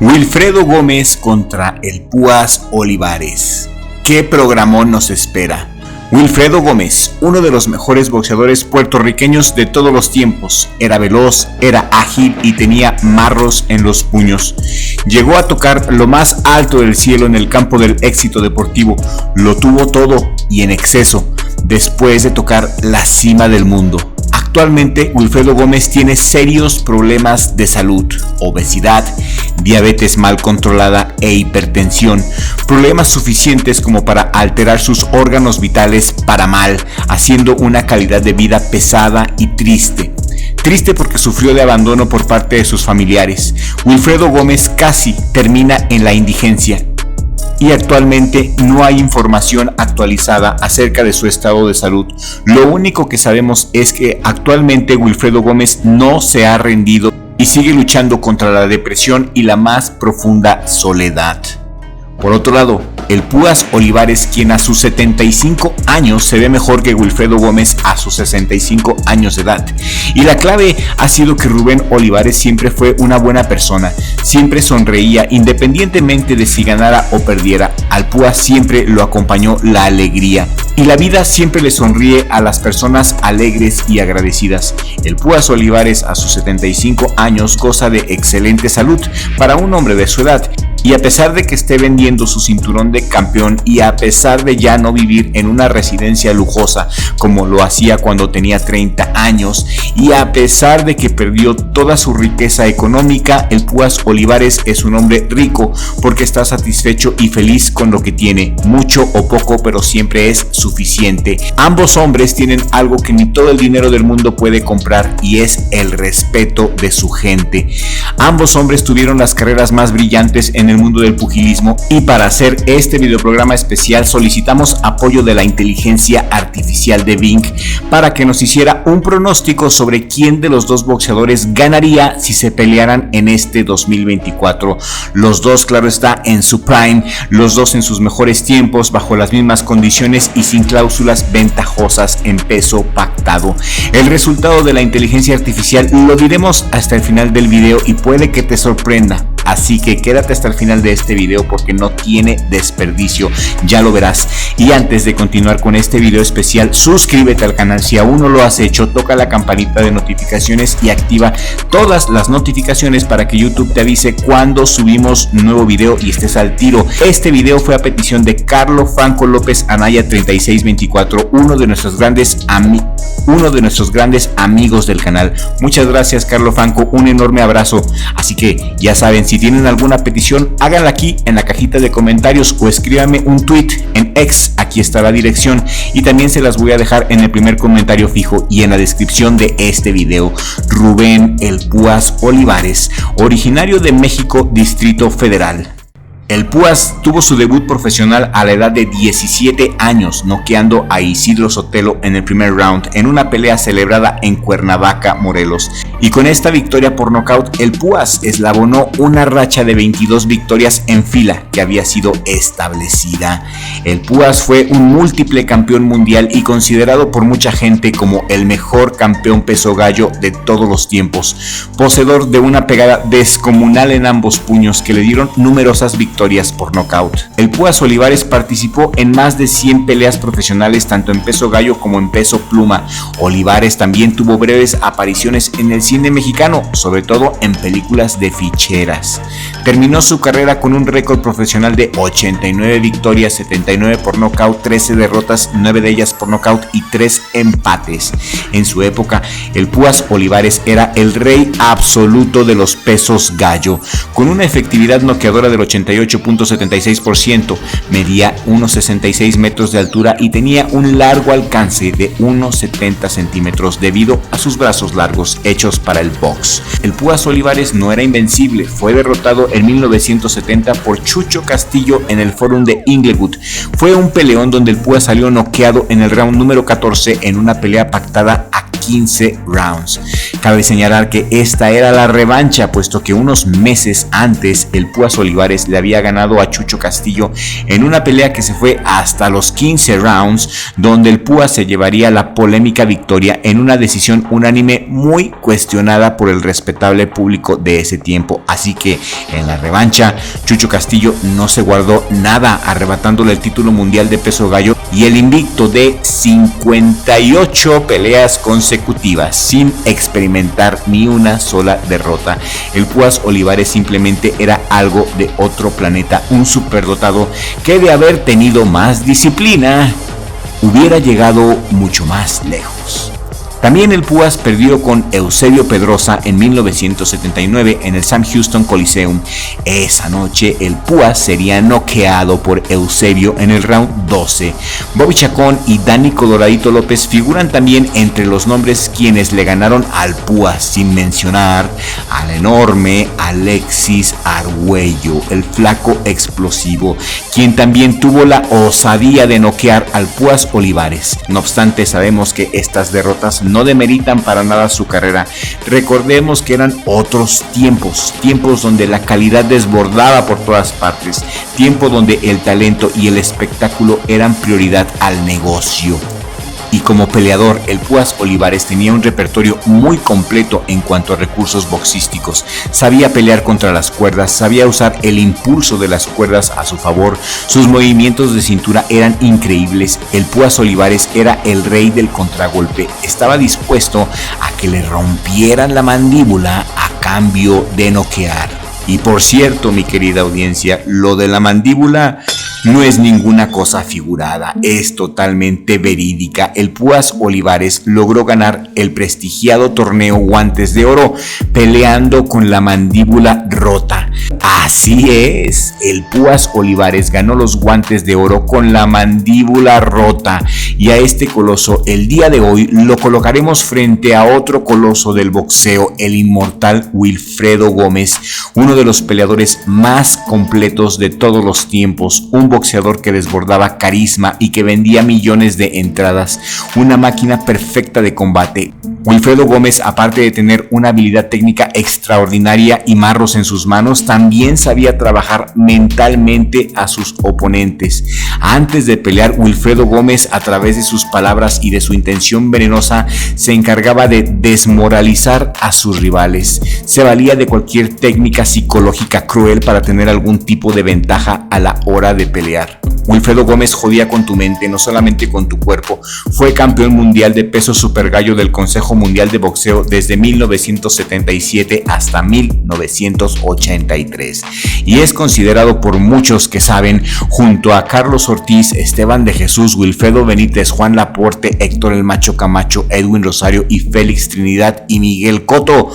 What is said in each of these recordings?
Wilfredo Gómez contra el Púas Olivares. ¿Qué programón nos espera? Wilfredo Gómez, uno de los mejores boxeadores puertorriqueños de todos los tiempos, era veloz, era ágil y tenía marros en los puños. Llegó a tocar lo más alto del cielo en el campo del éxito deportivo, lo tuvo todo y en exceso, después de tocar la cima del mundo. Actualmente, Wilfredo Gómez tiene serios problemas de salud, obesidad, diabetes mal controlada e hipertensión, problemas suficientes como para alterar sus órganos vitales para mal, haciendo una calidad de vida pesada y triste. Triste porque sufrió de abandono por parte de sus familiares. Wilfredo Gómez casi termina en la indigencia y actualmente no hay información actualizada acerca de su estado de salud. Lo único que sabemos es que actualmente Wilfredo Gómez no se ha rendido y sigue luchando contra la depresión y la más profunda soledad. Por otro lado, el Púas Olivares, quien a sus 75 años se ve mejor que Wilfredo Gómez a sus 65 años de edad. Y la clave ha sido que Rubén Olivares siempre fue una buena persona, siempre sonreía independientemente de si ganara o perdiera. Al Púas siempre lo acompañó la alegría. Y la vida siempre le sonríe a las personas alegres y agradecidas. El Púas Olivares a sus 75 años goza de excelente salud para un hombre de su edad. Y a pesar de que esté vendiendo su cinturón de campeón y a pesar de ya no vivir en una residencia lujosa como lo hacía cuando tenía 30 años y a pesar de que perdió toda su riqueza económica, el Púas Olivares es un hombre rico porque está satisfecho y feliz con lo que tiene, mucho o poco, pero siempre es suficiente. Ambos hombres tienen algo que ni todo el dinero del mundo puede comprar y es el respeto de su gente. Ambos hombres tuvieron las carreras más brillantes en el mundo del pugilismo y para hacer este videoprograma especial solicitamos apoyo de la inteligencia artificial de Bing para que nos hiciera un pronóstico sobre quién de los dos boxeadores ganaría si se pelearan en este 2024. Los dos, claro está, en su prime, los dos en sus mejores tiempos, bajo las mismas condiciones y sin cláusulas ventajosas en peso pactado. El resultado de la inteligencia artificial lo diremos hasta el final del video y puede que te sorprenda. Así que quédate hasta el final de este video porque no tiene desperdicio, ya lo verás. Y antes de continuar con este video especial, suscríbete al canal si aún no lo has hecho, toca la campanita de notificaciones y activa todas las notificaciones para que YouTube te avise cuando subimos nuevo video y estés al tiro. Este video fue a petición de Carlos Franco López Anaya 3624, uno de nuestros grandes amigos del canal. Muchas gracias, Carlos Franco, un enorme abrazo. Así que ya saben, si tienen alguna petición, háganla aquí en la cajita de comentarios o escríbanme un tweet en X, aquí está la dirección y también se las voy a dejar en el primer comentario fijo y en la descripción de este video. Rubén el Púas Olivares, originario de México, Distrito Federal. El Púas tuvo su debut profesional a la edad de 17 años, noqueando a Isidro Sotelo en el primer round en una pelea celebrada en Cuernavaca, Morelos. Y con esta victoria por nocaut, el Púas eslabonó una racha de 22 victorias en fila que había sido establecida. El Púas fue un múltiple campeón mundial y considerado por mucha gente como el mejor campeón peso gallo de todos los tiempos, poseedor de una pegada descomunal en ambos puños que le dieron numerosas victorias por nocaut. El Púas Olivares participó en más de 100 peleas profesionales tanto en peso gallo como en peso pluma. Olivares también tuvo breves apariciones en el cine mexicano, sobre todo en películas de ficheras. Terminó su carrera con un récord profesional de 89 victorias, 79 por nocaut, 13 derrotas, 9 de ellas por nocaut y 3 empates. En su época, el Púas Olivares era el rey absoluto de los pesos gallo, con una efectividad noqueadora del 88.76%, medía 1.66 metros de altura y tenía un largo alcance de 1.70 centímetros debido a sus brazos largos hechos para el box. El Púas Olivares no era invencible, fue derrotado en 1970 por Chucho Castillo en el Fórum de Inglewood. Fue un peleón donde el Púas salió noqueado en el round número 14 en una pelea pactada a 15 rounds. Cabe señalar que esta era la revancha, puesto que unos meses antes el Púas Olivares le había ganado a Chucho Castillo en una pelea que se fue hasta los 15 rounds, donde el Púas se llevaría la polémica victoria en una decisión unánime muy cuestionada por el respetable público de ese tiempo. Así que en la revancha, Chucho Castillo no se guardó nada, arrebatándole el título mundial de peso gallo y el invicto de 58 peleas consecutivas sin experimentar ni una sola derrota. El Púas Olivares simplemente era algo de otro planeta, un superdotado que de haber tenido más disciplina hubiera llegado mucho más lejos. También el Púas perdió con Eusebio Pedrosa en 1979 en el Sam Houston Coliseum. Esa noche el Púas sería noqueado por Eusebio en el round 12. Bobby Chacón y Dani Coloradito López figuran también entre los nombres quienes le ganaron al Púas, sin mencionar al enorme Alexis Arguello, el flaco explosivo, quien también tuvo la osadía de noquear al Púas Olivares. No obstante, sabemos que estas derrotas no demeritan para nada su carrera. Recordemos que eran otros tiempos donde la calidad desbordaba por todas partes, tiempo donde el talento y el espectáculo eran prioridad al negocio. Y como peleador, el Púas Olivares tenía un repertorio muy completo en cuanto a recursos boxísticos. Sabía pelear contra las cuerdas, sabía usar el impulso de las cuerdas a su favor, sus movimientos de cintura eran increíbles. El Púas Olivares era el rey del contragolpe, estaba dispuesto a que le rompieran la mandíbula a cambio de noquear. Y por cierto, mi querida audiencia, lo de la mandíbula no es ninguna cosa figurada, es totalmente verídica. El Púas Olivares logró ganar el prestigiado torneo Guantes de Oro peleando con la mandíbula rota. Así es, el Púas Olivares ganó los Guantes de Oro con la mandíbula rota, y a este coloso el día de hoy lo colocaremos frente a otro coloso del boxeo, el inmortal Wilfredo Gómez, uno de los peleadores más completos de todos los tiempos, un boxeador que desbordaba carisma y que vendía millones de entradas, una máquina perfecta de combate. Wilfredo Gómez, aparte de tener una habilidad técnica extraordinaria y marros en sus manos, también sabía trabajar mentalmente a sus oponentes. Antes de pelear, Wilfredo Gómez, a través de sus palabras y de su intención venenosa, se encargaba de desmoralizar a sus rivales. Se valía de cualquier técnica psicológica cruel para tener algún tipo de ventaja a la hora de pelear. Wilfredo Gómez jodía con tu mente, no solamente con tu cuerpo. Fue campeón mundial de peso supergallo del Consejo Mundial de Boxeo desde 1977 hasta 1983. Y es considerado por muchos que saben, junto a Carlos Ortiz, Esteban de Jesús, Wilfredo Benítez, Juan Laporte, Héctor el Macho Camacho, Edwin Rosario y Félix Trinidad y Miguel Cotto,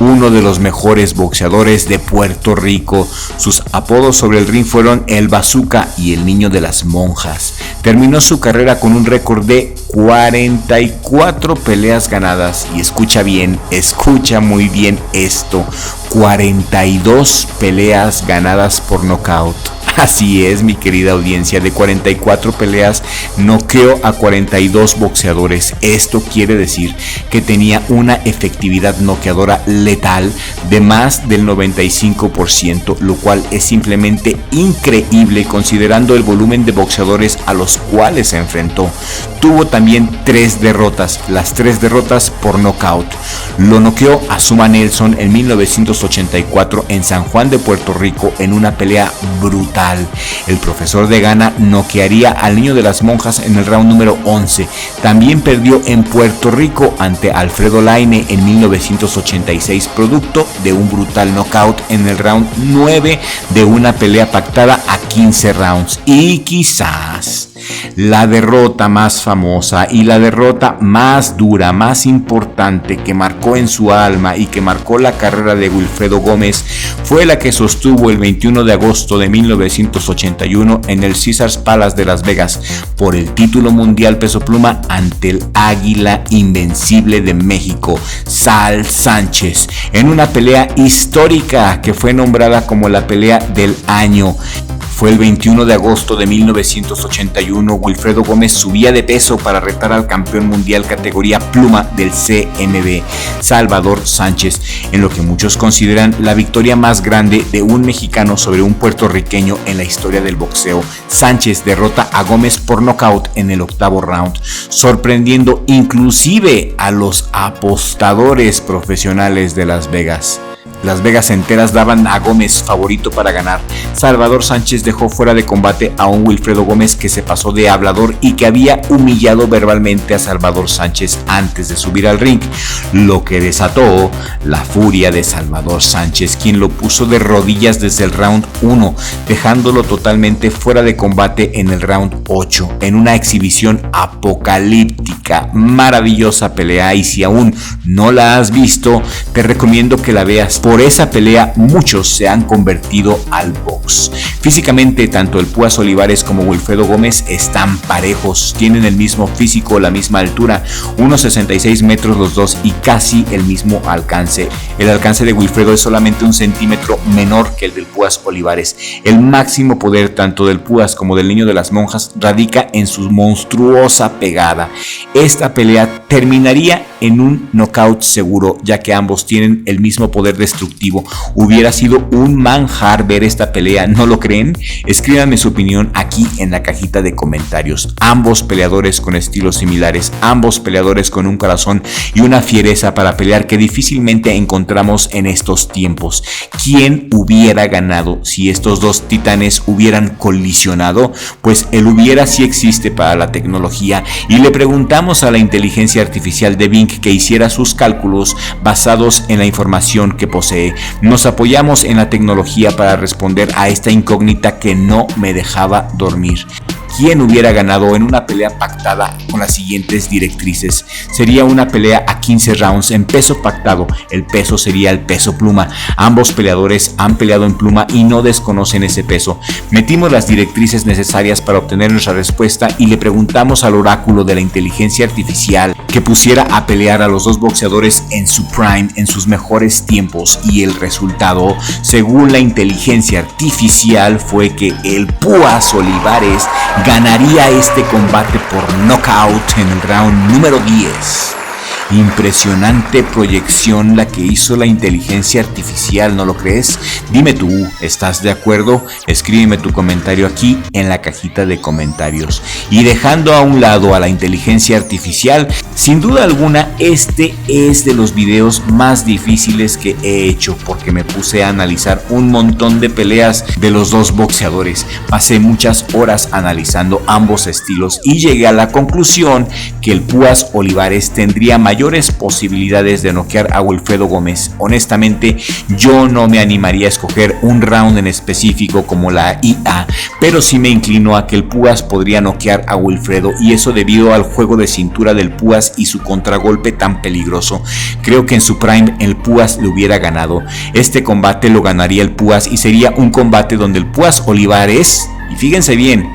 uno de los mejores boxeadores de Puerto Rico. Sus apodos sobre el ring fueron el Bazooka y el Niño de las Monjas. Terminó su carrera con un récord de 44 peleas ganadas, y escucha bien, escucha muy bien esto, 42 peleas ganadas por nocaut. Así es, mi querida audiencia, de 44 peleas noqueó a 42 boxeadores. Esto quiere decir que tenía una efectividad noqueadora letal de más del 95%, lo cual es simplemente increíble considerando el volumen de boxeadores a los cuales se enfrentó. Tuvo también 3 derrotas, las 3 derrotas por nocaut. Lo noqueó a Suma Nelson en 1984 en San Juan de Puerto Rico en una pelea brutal. El profesor de Ghana noquearía al Niño de las Monjas en el round número 11. También perdió en Puerto Rico ante Alfredo Laine en 1986, producto de un brutal knockout en el round 9 de una pelea pactada a 15 rounds. Y quizás la derrota más famosa y la derrota más dura, más importante que marcó en su alma y que marcó la carrera de Wilfredo Gómez fue la que sostuvo el 21 de agosto de 1981 en el Caesars Palace de Las Vegas por el título mundial peso pluma ante el Águila Invencible de México, Sal Sánchez, en una pelea histórica que fue nombrada como la pelea del año. Fue el 21 de agosto de 1981, Wilfredo Gómez subía de peso para retar al campeón mundial categoría pluma del CMB, Salvador Sánchez, en lo que muchos consideran la victoria más grande de un mexicano sobre un puertorriqueño en la historia del boxeo. Sánchez derrota a Gómez por nocaut en el octavo round, sorprendiendo inclusive a los apostadores profesionales de Las Vegas. Las Vegas enteras daban a Gómez favorito para ganar. Salvador Sánchez dejó fuera de combate a un Wilfredo Gómez que se pasó de hablador y que había humillado verbalmente a Salvador Sánchez antes de subir al ring, lo que desató la furia de Salvador Sánchez, quien lo puso de rodillas desde el round 1, dejándolo totalmente fuera de combate en el round 8, en una exhibición apocalíptica, maravillosa pelea, y si aún no la has visto, te recomiendo que la veas. Por esa pelea muchos se han convertido al box. Físicamente, tanto el Púas Olivares como Wilfredo Gómez están parejos, tienen el mismo físico, la misma altura, unos 66 metros los dos y casi el mismo alcance. El alcance de Wilfredo es solamente 1 centímetro menor que el del Púas Olivares. El máximo poder tanto del Púas como del Niño de las Monjas radica en su monstruosa pegada. Esta pelea terminaría en un knockout seguro, ya que ambos tienen el mismo poder destructivo. Hubiera sido un manjar ver esta pelea, ¿no lo creen? Escríbanme su opinión aquí en la cajita de comentarios. Ambos peleadores con estilos similares, ambos peleadores con un corazón y una fiereza para pelear que difícilmente encontramos en estos tiempos. ¿Quién hubiera ganado si estos dos titanes hubieran colisionado? Pues el hubiera sí existe para la tecnología, y le preguntamos a la inteligencia artificial de Bing que hiciera sus cálculos basados en la información que posee. Nos apoyamos en la tecnología para responder a esta incógnita que no me dejaba dormir. ¿Quién hubiera ganado en una pelea pactada con las siguientes directrices? Sería una pelea a 15 rounds en peso pactado. El peso sería el peso pluma. Ambos peleadores han peleado en pluma y no desconocen ese peso. Metimos las directrices necesarias para obtener nuestra respuesta y le preguntamos al oráculo de la inteligencia artificial que pusiera a pelear a los dos boxeadores en su prime, en sus mejores tiempos, y el resultado, según la inteligencia artificial, fue que el Púas Olivares ganaría este combate por knockout en el round número 10. Impresionante proyección la que hizo la inteligencia artificial, ¿no lo crees? Dime tú, ¿estás de acuerdo? Escríbeme tu comentario aquí en la cajita de comentarios. Y dejando a un lado a la inteligencia artificial, sin duda alguna este es de los videos más difíciles que he hecho, porque me puse a analizar un montón de peleas de los dos boxeadores. Pasé muchas horas analizando ambos estilos y llegué a la conclusión que el Púas Olivares tendría mayores posibilidades de noquear a Wilfredo Gómez. Honestamente, yo no me animaría a escoger un round en específico como la IA, pero sí me inclino a que el Púas podría noquear a Wilfredo, y eso debido al juego de cintura del Púas y su contragolpe tan peligroso. Creo que en su prime el Púas le hubiera ganado. Este combate lo ganaría el Púas y sería un combate donde el Púas Olivares, y fíjense bien,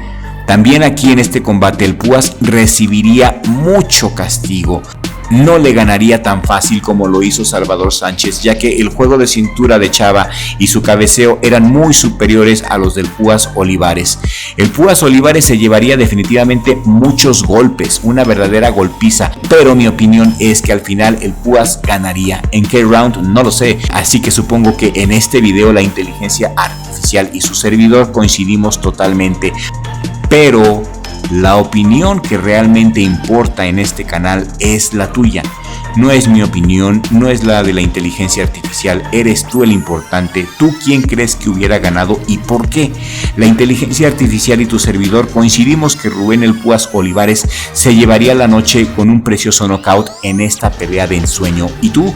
también aquí en este combate el Púas recibiría mucho castigo. No le ganaría tan fácil como lo hizo Salvador Sánchez, ya que el juego de cintura de Chava y su cabeceo eran muy superiores a los del Púas Olivares. El Púas Olivares se llevaría definitivamente muchos golpes, una verdadera golpiza, pero mi opinión es que al final el Púas ganaría. ¿En qué round? No lo sé, así que supongo que en este video la inteligencia artificial y su servidor coincidimos totalmente, pero la opinión que realmente importa en este canal es la tuya. No es mi opinión, no es la de la inteligencia artificial, eres tú el importante. ¿Tú quién crees que hubiera ganado y por qué? La inteligencia artificial y tu servidor coincidimos que Rubén el Púas Olivares se llevaría la noche con un precioso knockout en esta pelea de ensueño. ¿Y tú?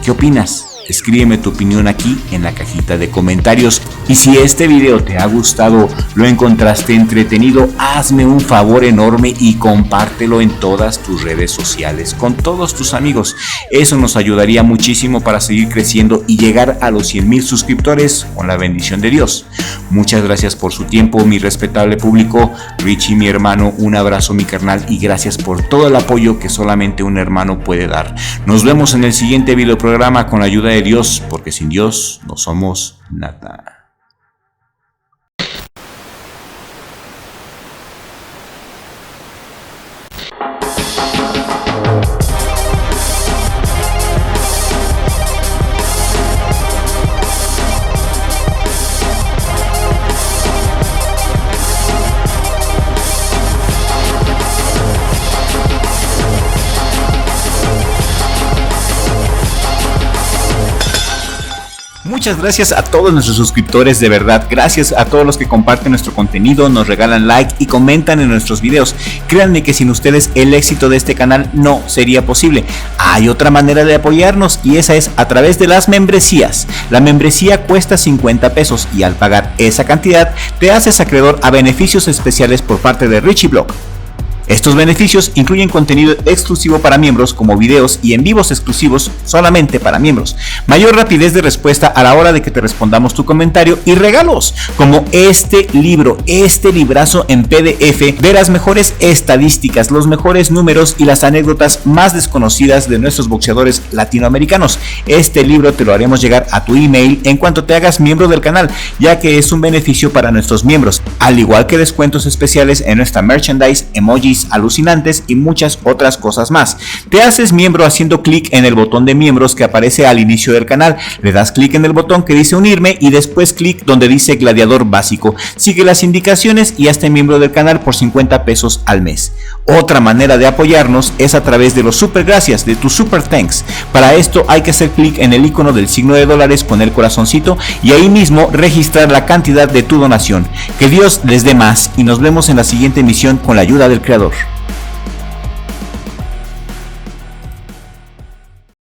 ¿Qué opinas? Escríbeme tu opinión aquí en la cajita de comentarios. Y si este video te ha gustado, lo encontraste entretenido, hazme un favor enorme y compártelo en todas tus redes sociales con todos tus amigos. Eso nos ayudaría muchísimo para seguir creciendo y llegar a los 100,000 suscriptores con la bendición de Dios. Muchas gracias por su tiempo, mi respetable público. Richie, mi hermano, un abrazo, mi carnal, y gracias por todo el apoyo que solamente un hermano puede dar. Nos vemos en el siguiente video programa con la ayuda de Dios, porque sin Dios no somos nada. Muchas gracias a todos nuestros suscriptores, de verdad, gracias a todos los que comparten nuestro contenido, nos regalan like y comentan en nuestros videos. Créanme que sin ustedes el éxito de este canal no sería posible. Hay otra manera de apoyarnos y esa es a través de las membresías. La membresía cuesta 50 pesos y al pagar esa cantidad te haces acreedor a beneficios especiales por parte de Richie Blog. Estos beneficios incluyen contenido exclusivo para miembros como videos y en vivos exclusivos solamente para miembros, mayor rapidez de respuesta a la hora de que te respondamos tu comentario y regalos como este libro, este librazo en PDF de las mejores estadísticas, los mejores números y las anécdotas más desconocidas de nuestros boxeadores latinoamericanos. Este libro te lo haremos llegar a tu email en cuanto te hagas miembro del canal, ya que es un beneficio para nuestros miembros, al igual que descuentos especiales en nuestra merchandise, emojis alucinantes y muchas otras cosas más. Te haces miembro haciendo clic en el botón de miembros que aparece al inicio del canal, le das clic en el botón que dice unirme y después clic donde dice gladiador básico. Sigue las indicaciones y hazte miembro del canal por 50 pesos al mes. Otra manera de apoyarnos es a través de los super gracias, de tu super thanks. Para esto hay que hacer clic en el icono del signo de dólares con el corazoncito y ahí mismo registrar la cantidad de tu donación. Que Dios les dé más y nos vemos en la siguiente emisión con la ayuda del Creador.